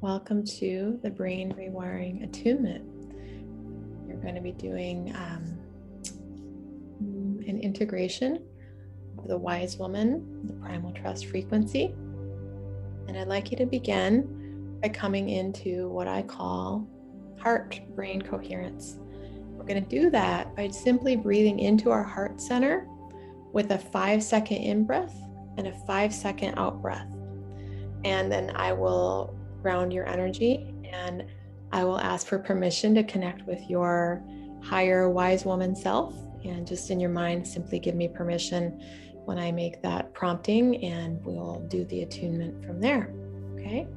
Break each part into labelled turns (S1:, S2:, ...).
S1: Welcome to the Brain Rewiring Attunement. You're going to be doing an integration of the Wise Woman, the Primal Trust frequency. And I'd like you to begin by coming into what I call heart-brain coherence. We're going to do that by simply breathing into our heart center with a 5-second in-breath and a 5-second out-breath. And then I will ground your energy and I will ask for permission to connect with your higher wise woman self. And just in your mind, simply give me permission when I make that prompting, and we'll do the attunement from there. Okay?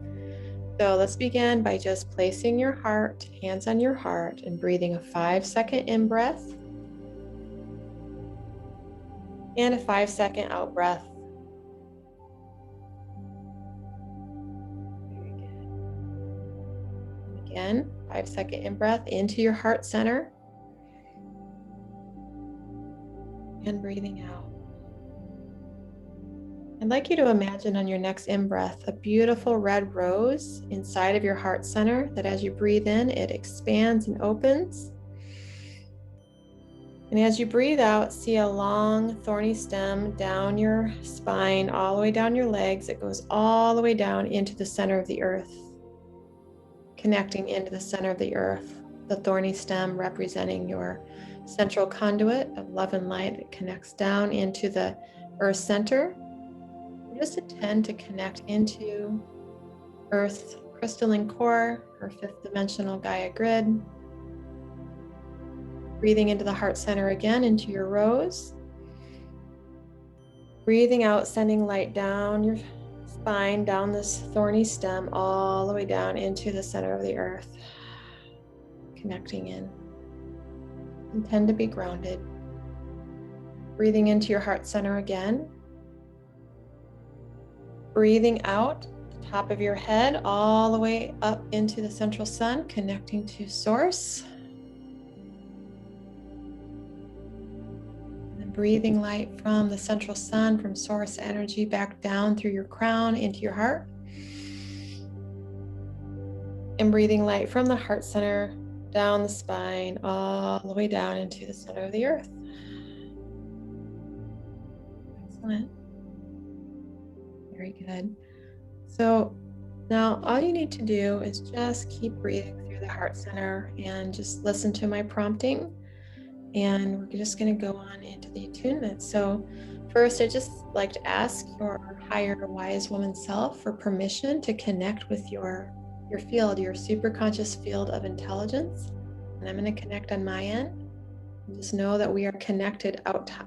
S1: So let's begin by just placing your heart, hands on your heart, and breathing a 5-second in-breath and a 5-second out-breath. Very good. And again, 5-second in-breath into your heart center and breathing out. I'd like you to imagine on your next in-breath a beautiful red rose inside of your heart center that as you breathe in, it expands and opens. And as you breathe out, see a long thorny stem down your spine, all the way down your legs. It goes all the way down into the center of the earth, connecting into the center of the earth. The thorny stem representing your central conduit of love and light that connects down into the earth center. Just intend to connect into Earth's crystalline core, her 5th dimensional Gaia grid. Breathing into the heart center again, into your rose. Breathing out, sending light down your spine, down this thorny stem, all the way down into the center of the earth. Connecting in. Intend to be grounded. Breathing into your heart center again. Breathing out the top of your head all the way up into the central sun, connecting to source. And then breathing light from the central sun, from source energy back down through your crown into your heart. And breathing light from the heart center down the spine, all the way down into the center of the earth. Excellent. Very good. So now all you need to do is just keep breathing through the heart center and just listen to my prompting. And we're just going to go on into the attunement. So first, I'd just like to ask your higher wise woman self for permission to connect with your field, your superconscious field of intelligence. And I'm going to connect on my end. And just know that we are connected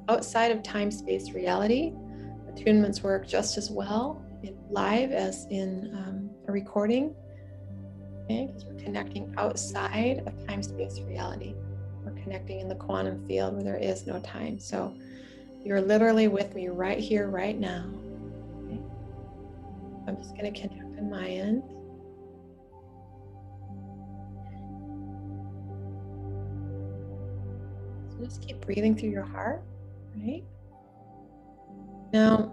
S1: outside of time-space reality. Attunements work just as well in live as in a recording. Okay, because we're connecting outside of time-space reality. We're connecting in the quantum field where there is no time. So you're literally with me right here, right now. Okay? I'm just going to connect on my end. So just keep breathing through your heart, right? Now,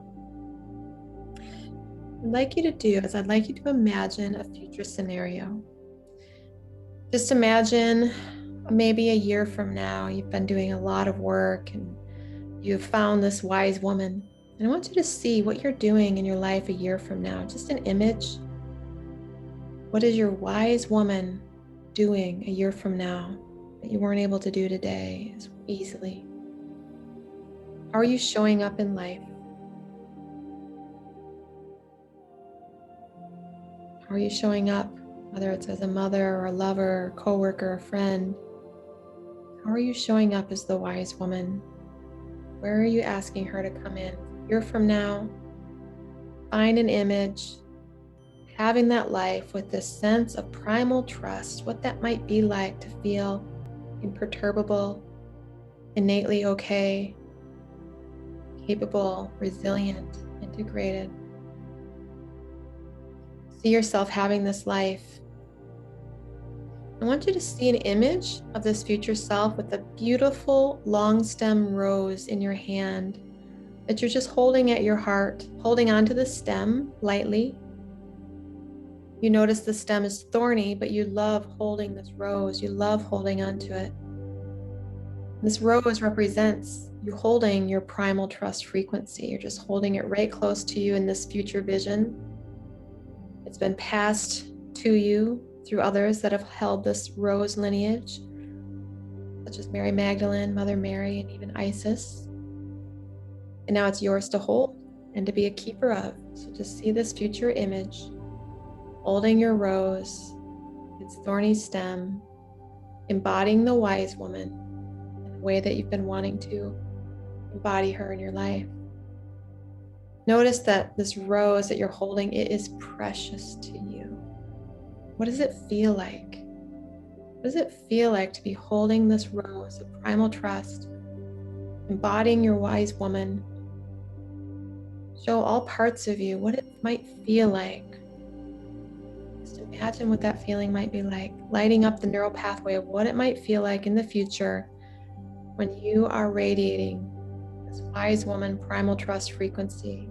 S1: what I'd like you to do is I'd like you to imagine a future scenario. Just imagine maybe a year from now, you've been doing a lot of work and you've found this wise woman. And I want you to see what you're doing in your life a year from now, just an image. What is your wise woman doing a year from now that you weren't able to do today as easily? How are you showing up in life? How are you showing up, whether it's as a mother or a lover, or coworker, or friend? How are you showing up as the wise woman? Where are you asking her to come in? A year from now, find an image, having that life with this sense of primal trust, what that might be like to feel imperturbable, innately okay, capable, resilient, integrated. See yourself having this life. I want you to see an image of this future self with a beautiful long stem rose in your hand that you're just holding at your heart, holding onto the stem lightly. You notice the stem is thorny, but you love holding this rose. You love holding onto it. This rose represents you holding your primal trust frequency. You're just holding it right close to you in this future vision. It's been passed to you through others that have held this rose lineage, such as Mary Magdalene, Mother Mary, and even Isis. And now it's yours to hold and to be a keeper of. So just see this future image, holding your rose, its thorny stem, embodying the wise woman in the way that you've been wanting to embody her in your life. Notice that this rose that you're holding, it is precious to you. What does it feel like? What does it feel like to be holding this rose of primal trust, embodying your wise woman? Show all parts of you what it might feel like. Just imagine what that feeling might be like, lighting up the neural pathway of what it might feel like in the future when you are radiating this wise woman primal trust frequency.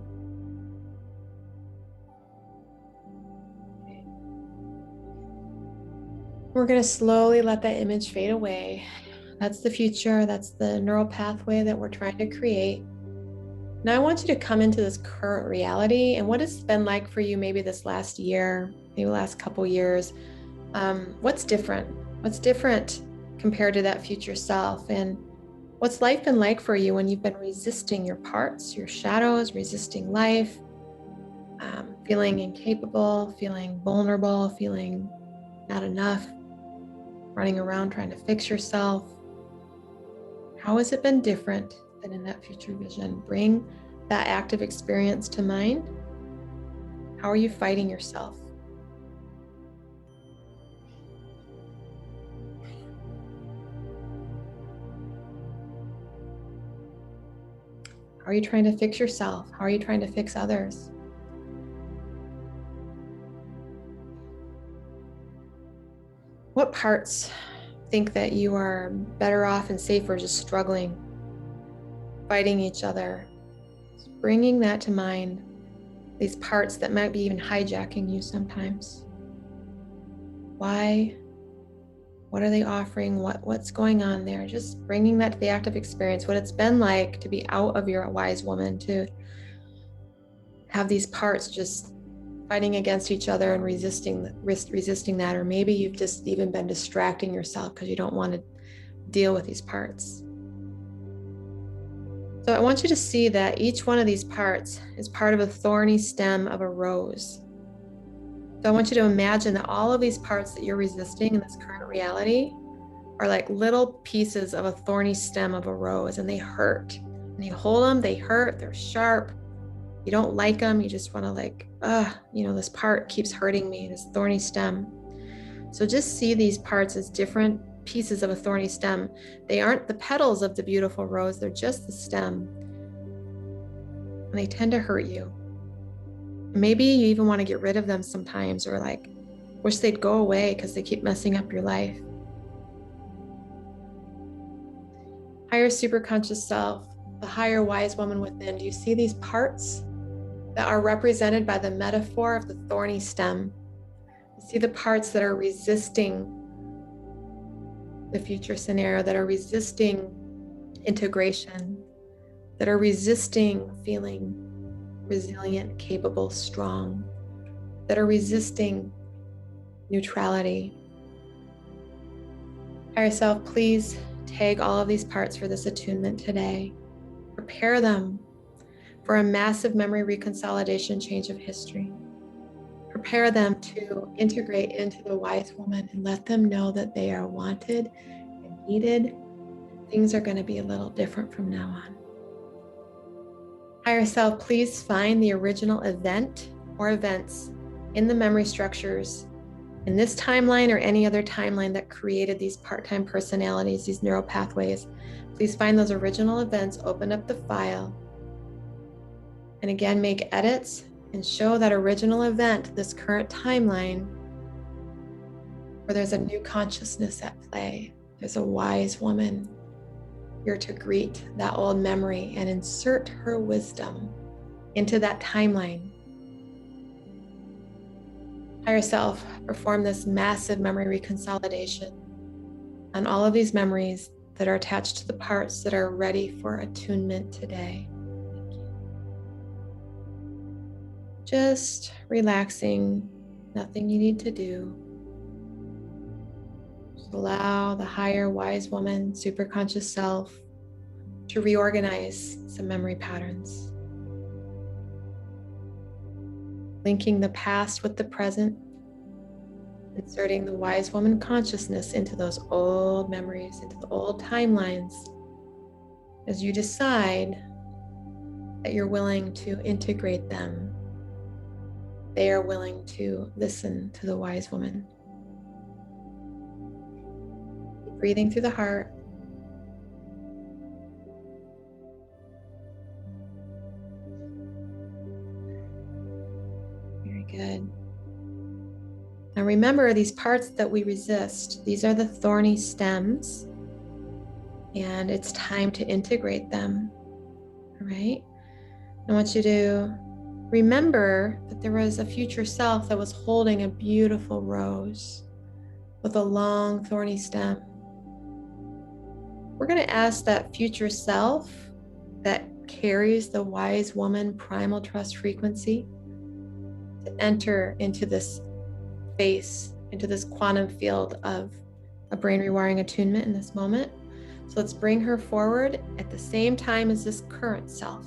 S1: Okay. We're going to slowly let that image fade away. That's the future. That's the neural pathway that we're trying to create. Now I want you to come into this current reality and what it's been like for you maybe this last year, maybe last couple years. What's different? What's different compared to that future self? And what's life been like for you when you've been resisting your parts, your shadows, resisting life, feeling incapable, feeling vulnerable, feeling not enough, running around trying to fix yourself? How has it been different than in that future vision? Bring that active experience to mind. How are you fighting yourself? How are you trying to fix yourself? How are you trying to fix others? What parts think that you are better off and safer just struggling, fighting each other? Just bringing that to mind, these parts that might be even hijacking you sometimes. Why? What are they offering? What's going on there? Just bringing that to the active experience, what it's been like to be out of your wise woman, to have these parts just fighting against each other and resisting that, or maybe you've just even been distracting yourself because you don't want to deal with these parts. So I want you to see that each one of these parts is part of a thorny stem of a rose. So I want you to imagine that all of these parts that you're resisting in this current reality are like little pieces of a thorny stem of a rose, and they hurt. When you hold them, they hurt, they're sharp. You don't like them, you just want to this part keeps hurting me, this thorny stem. So just see these parts as different pieces of a thorny stem. They aren't the petals of the beautiful rose, they're just the stem. And they tend to hurt you. Maybe you even want to get rid of them sometimes, or wish they'd go away because they keep messing up your life. Higher superconscious self, the higher wise woman within, do you see these parts that are represented by the metaphor of the thorny stem? You see the parts that are resisting the future scenario, that are resisting integration, that are resisting feeling resilient, capable, strong, that are resisting neutrality. Higher self, please tag all of these parts for this attunement today. Prepare them for a massive memory reconsolidation change of history. Prepare them to integrate into the wise woman and let them know that they are wanted and needed. Things are going to be a little different from now on. Higher self, please find the original event or events in the memory structures in this timeline or any other timeline that created these part-time personalities, these neural pathways. Please find those original events, open up the file, and again, make edits and show that original event, this current timeline, where there's a new consciousness at play. There's a wise woman here to greet that old memory and insert her wisdom into that timeline. higher self, perform this massive memory reconsolidation on all of these memories that are attached to the parts that are ready for attunement today. Thank you. Just relaxing, nothing you need to do. Just allow the higher wise woman, superconscious self, to reorganize some memory patterns. Linking the past with the present, inserting the wise woman consciousness into those old memories, into the old timelines, as you decide that you're willing to integrate them. They are willing to listen to the wise woman. Breathing through the heart. Very good. Now remember, these parts that we resist, these are the thorny stems, and it's time to integrate them. All right? I want you to remember that there was a future self that was holding a beautiful rose with a long thorny stem. We're going to ask that future self that carries the wise woman primal trust frequency to enter into this space, into this quantum field of a brain rewiring attunement in this moment. So let's bring her forward at the same time as this current self.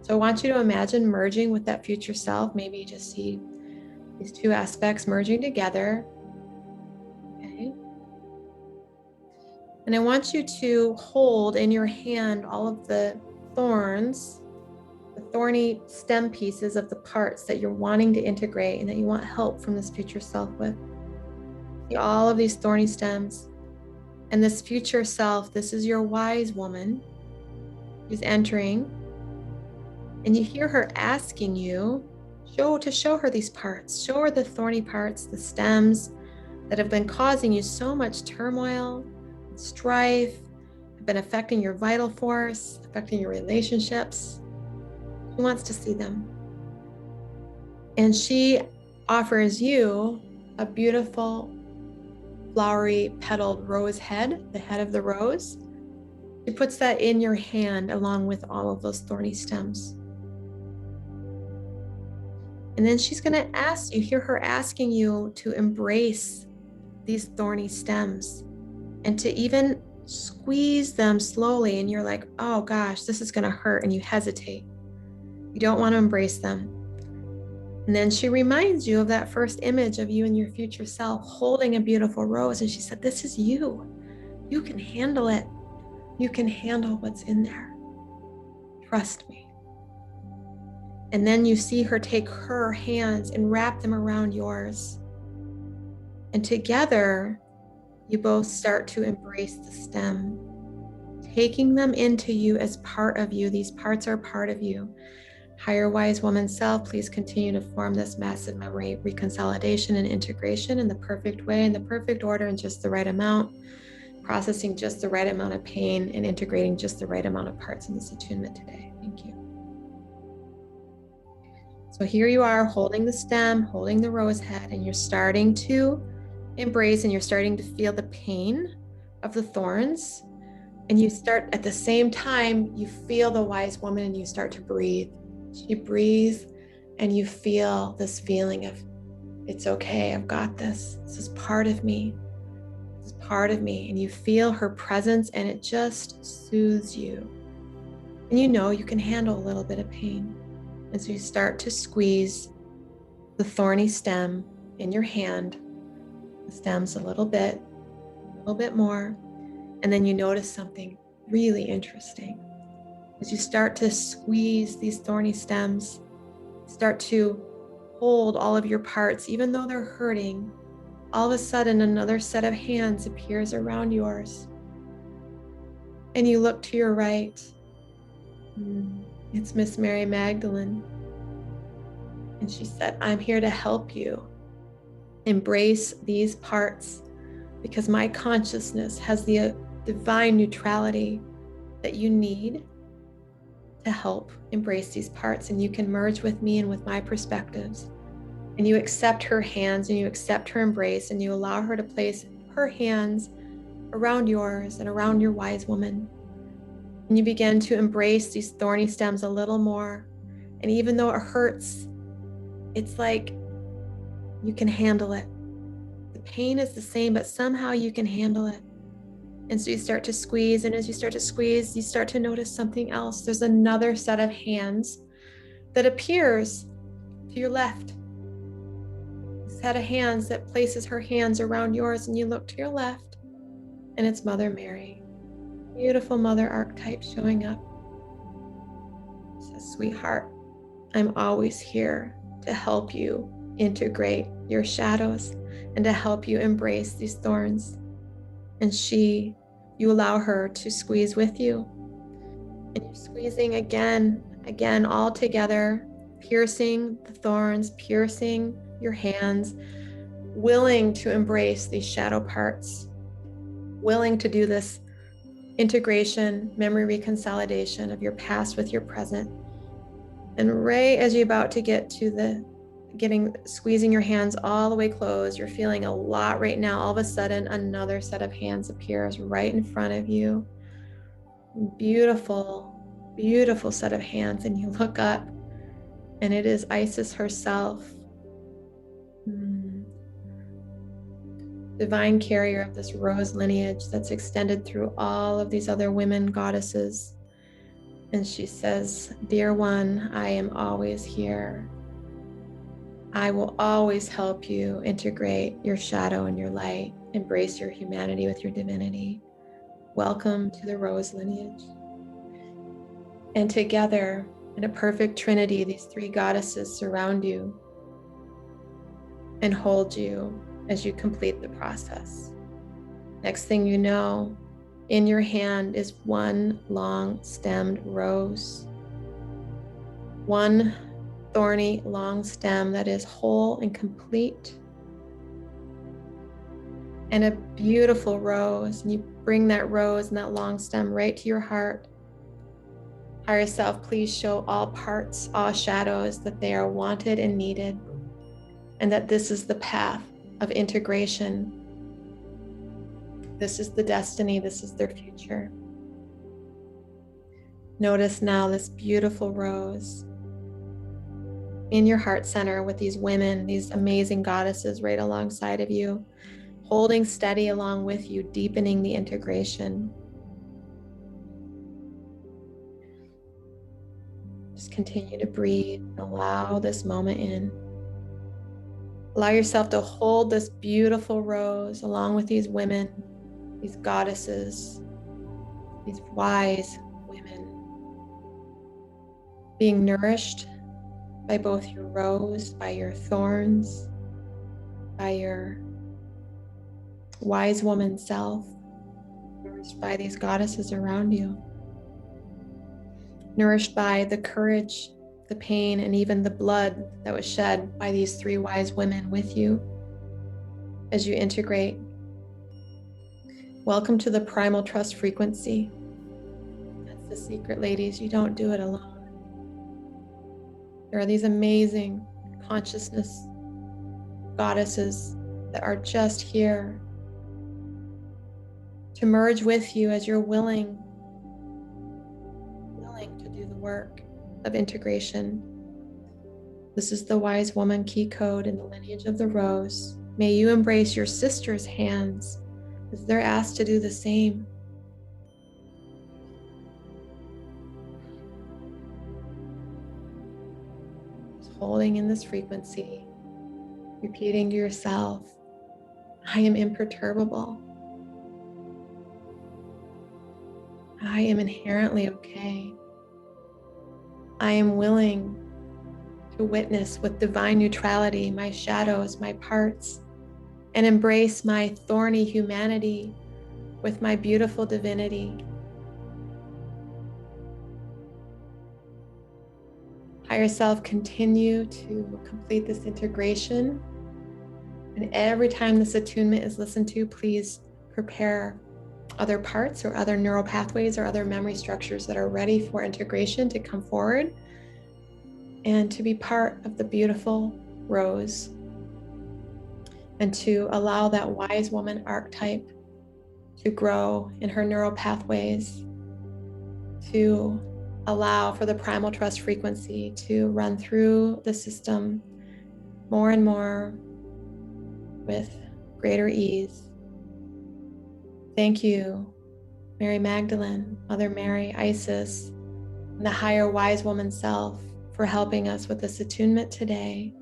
S1: So I want you to imagine merging with that future self. Maybe you just see these two aspects merging together. Okay. And I want you to hold in your hand all of the thorns, the thorny stem pieces of the parts that you're wanting to integrate and that you want help from this future self with. See all of these thorny stems. And this future self, this is your wise woman who's entering. And you hear her asking you to show her these parts. Show her the thorny parts, the stems that have been causing you so much turmoil, strife, have been affecting your vital force, affecting your relationships. She wants to see them. And she offers you a beautiful, flowery, petaled rose head, the head of the rose. She puts that in your hand along with all of those thorny stems. And then she's going to ask you, hear her asking you to embrace these thorny stems and to even squeeze them slowly. And you're like, oh gosh, this is going to hurt. And you hesitate. You don't want to embrace them. And then she reminds you of that first image of you and your future self holding a beautiful rose. And she said, this is you. You can handle it. You can handle what's in there. Trust me. And then you see her take her hands and wrap them around yours. And together, you both start to embrace the stem, taking them into you as part of you. These parts are part of you. Higher wise woman self, please continue to form this massive memory reconsolidation and integration in the perfect way, in the perfect order, in just the right amount, processing just the right amount of pain and integrating just the right amount of parts in this attunement today. Thank you. So here you are holding the stem, holding the rose head, and you're starting to embrace and you're starting to feel the pain of the thorns. And you start at the same time, you feel the wise woman and you start to breathe. She breathes and you feel this feeling of, it's okay, I've got this. This is part of me. This is part of me. And you feel her presence and it just soothes you. And you know you can handle a little bit of pain. And so you start to squeeze the thorny stem in your hand. The stem's a little bit more. And then you notice something really interesting. As you start to squeeze these thorny stems, start to hold all of your parts, even though they're hurting, all of a sudden another set of hands appears around yours. And you look to your right. It's Miss Mary Magdalene. And she said, I'm here to help you embrace these parts because my consciousness has the divine neutrality that you need to help embrace these parts. And you can merge with me and with my perspectives And you accept her hands and you accept her embrace and you allow her to place her hands around yours and around your wise woman. And you begin to embrace these thorny stems a little more. And even though it hurts, it's like you can handle it. The pain is the same, but somehow you can handle it. And so you start to squeeze, and as you start to squeeze, you start to notice something else. There's another set of hands that appears to your left. A set of hands that places her hands around yours, and you look to your left, and it's Mother Mary. Beautiful Mother Archetype showing up. She says, sweetheart, I'm always here to help you integrate your shadows and to help you embrace these thorns. And you allow her to squeeze with you. And you're squeezing again, all together, piercing the thorns, piercing your hands, willing to embrace these shadow parts, willing to do this integration, memory reconsolidation of your past with your present. And right as you're about to get to squeezing your hands all the way closed, you're feeling a lot right now. All of a sudden, another set of hands appears right in front of you. Beautiful, beautiful set of hands. And you look up, and it is Isis herself, divine carrier of this rose lineage that's extended through all of these other women goddesses. And she says, dear one, I am always here. I will always help you integrate your shadow and your light, embrace your humanity with your divinity. Welcome to the rose lineage. And together, in a perfect trinity, these three goddesses surround you and hold you as you complete the process. Next thing you know, in your hand is one long stemmed rose. One thorny long stem that is whole and complete, and a beautiful rose. And you bring that rose and that long stem right to your heart. Higher self, please show all parts, all shadows, that they are wanted and needed, and that this is the path of integration. This is the destiny, this is their future. Notice now this beautiful rose in your heart center with these women, these amazing goddesses right alongside of you, holding steady along with you, deepening the integration. Just continue to breathe and allow this moment in. Allow yourself to hold this beautiful rose along with these women, these goddesses, these wise women, being nourished by both your rose, by your thorns, by your wise woman self, nourished by these goddesses around you, nourished by the courage, the pain, and even the blood that was shed by these three wise women with you as you integrate. Welcome to the primal trust frequency. That's the secret, ladies. You don't do it alone. There are these amazing consciousness goddesses that are just here to merge with you as you're willing to do the work of integration. This is the wise woman key code in the lineage of the rose. May you embrace your sister's hands as they're asked to do the same. Holding in this frequency, repeating to yourself, I am imperturbable. I am inherently okay. I am willing to witness with divine neutrality my shadows, my parts, and embrace my thorny humanity with my beautiful divinity. Higher self, continue to complete this integration. And every time this attunement is listened to, please prepare other parts or other neural pathways or other memory structures that are ready for integration to come forward and to be part of the beautiful rose and to allow that wise woman archetype to grow in her neural pathways, to allow for the primal trust frequency to run through the system more and more with greater ease. Thank you, Mary Magdalene, Mother Mary, Isis, and the higher wise woman self for helping us with this attunement today.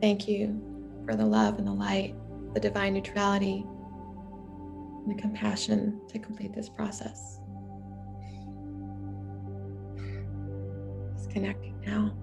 S1: Thank you for the love and the light, the divine neutrality, and the compassion to complete this process. Disconnecting now.